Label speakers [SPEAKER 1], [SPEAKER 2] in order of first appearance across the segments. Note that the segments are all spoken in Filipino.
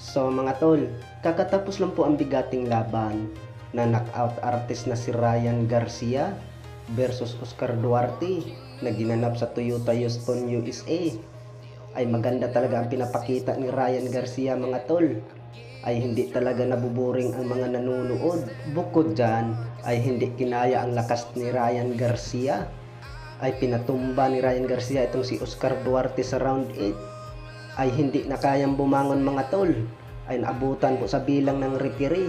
[SPEAKER 1] So mga tol, kakatapos lang po ang bigating laban na knockout artist na si Ryan Garcia versus Oscar Duarte na ginanap sa Toyota Houston, USA. Ay maganda talaga ang pinapakita ni Ryan Garcia mga tol. Ay hindi talaga nabuboring ang mga nanonood. Bukod dyan ay hindi kinaya ang lakas ni Ryan Garcia. Ay pinatumba ni Ryan Garcia itong si Oscar Duarte sa round 8. Ay hindi na kayang bumangon mga tol. Ay naabutan po sa bilang ng referee.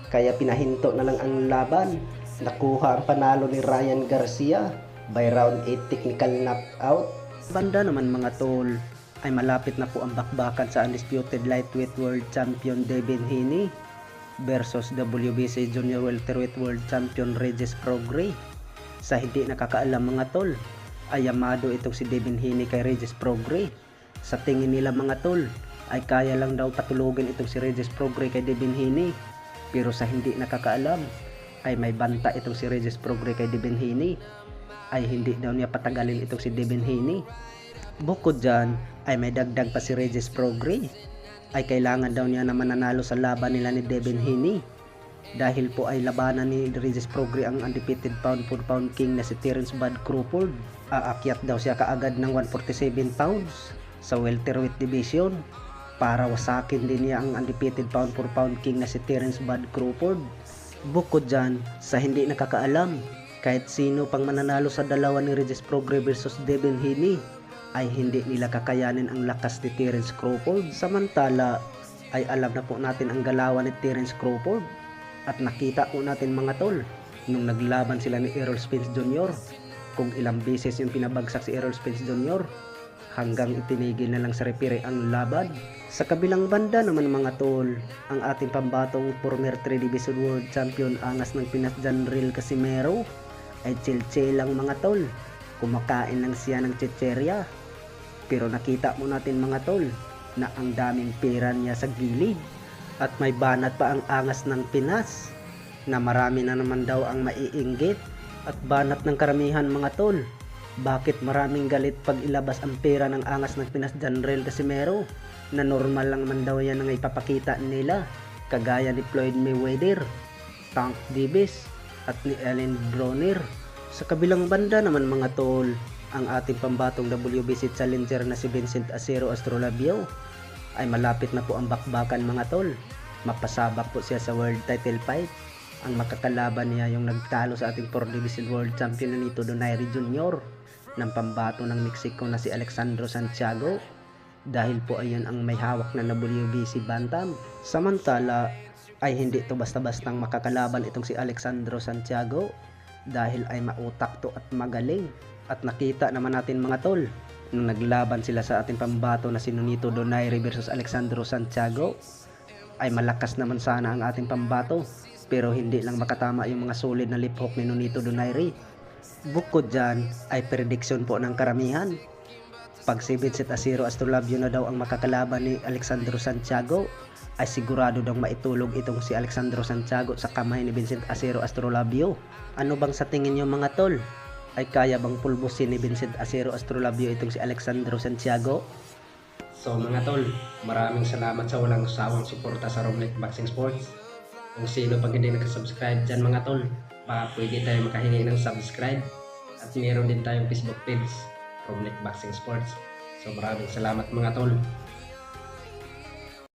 [SPEAKER 1] Kaya pinahinto na lang ang laban. Nakuha ang panalo ni Ryan Garcia by round 8 technical knockout. Banda naman mga tol, ay malapit na po ang bakbakan sa undisputed lightweight world champion Devin Haney versus WBC junior welterweight world champion Regis Prograis. Sa hindi nakakaalam mga tol, ay amado itong si Devin Haney kay Regis Prograis. Sa tingin nila mga tol, ay kaya lang daw patulugin itong si Regis Prograis kay Devin Haney. Pero sa hindi nakakaalam, ay may banta itong si Regis Prograis kay Devin Haney. Ay hindi daw niya patagalin itong si Devin Haney. Bukod dyan, ay may dagdag pa si Regis Prograis. Ay kailangan daw niya na mananalo sa laban nila ni Devin Haney. Dahil po ay labanan ni Regis Prograis ang undefeated pound for pound king na si Terence Bud Crawford. Aakyat daw siya kaagad ng 147 pounds sa welterweight division para wasakin din niya ang undefeated pound for pound king na si Terence Bud Crawford. Bukod dyan, sa hindi nakakaalam, kahit sino pang mananalo sa dalawa ni Regis Prograis versus Devin Haney ay hindi nila kakayanin ang lakas ni Terence Crawford. Samantala ay alam na po natin ang galawan ni Terence Crawford at nakita po natin mga tol nung naglaban sila ni Errol Spence Jr. kung ilang beses yung pinabagsak si Errol Spence Jr. hanggang itinigil na lang sa referee ang laban. Sa kabilang banda naman mga tol, ang ating pambatong former 3 Division World Champion angas ng Pinas Janril Casimero ay chill-chill lang mga tol. Kumakain lang siya ng chicheria. Pero nakita mo natin mga tol na ang daming pera niya sa gilid at may banat pa ang angas ng Pinas na marami na naman daw ang maiinggit at banat ng karamihan mga tol. Bakit maraming galit pag ilabas ang pera ng angas ng Pinas Janril Casimero na normal lang man daw yan ang ipapakita nila kagaya ni Floyd Mayweather, Tank Davis at ni Ellen Bronner. Sa kabilang banda naman mga tol, ang ating pambatong WBC challenger na si Vincent Acero Astrolabio ay malapit na po ang bakbakan mga tol. Mapasabak po siya sa world title fight. Ang makakalaban niya yung nagtalo sa ating 4 Division World Champion na Nito Donaire Jr. ng pambato ng Mexico na si Alexandro Santiago dahil po ayan ang may hawak na WBC Bantam. Samantala ay hindi ito basta-bastang makakalaban itong si Alexandro Santiago dahil ay mautak to at magaling. At nakita naman natin mga tol nung naglaban sila sa ating pambato na si Nonito Donaire versus Alexandro Santiago ay malakas naman sana ang ating pambato pero hindi lang makatama yung mga solid na lip hook ni Nonito Donaire. Bukod dyan ay prediction po ng karamihan. Pag si Vincent Acero Astrolabio na daw ang makakalaban ni Alexandro Santiago ay sigurado daw maitulog itong si Alexandro Santiago sa kamay ni Vincent Acero Astrolabio. Ano bang sa tingin nyo mga tol? Ay kaya bang pulbusin ni Vincent Acero Astrolabio itong si Alexandro Santiago? So mga tol, maraming salamat sa walang sawang suporta sa Romlek Boxing Sports. Kung sino pag hindi nakasubscribe dyan mga tol, baka pwede tayo makahingi ng subscribe. At meron din tayong Facebook page, Romlek Boxing Sports. So maraming salamat mga tol.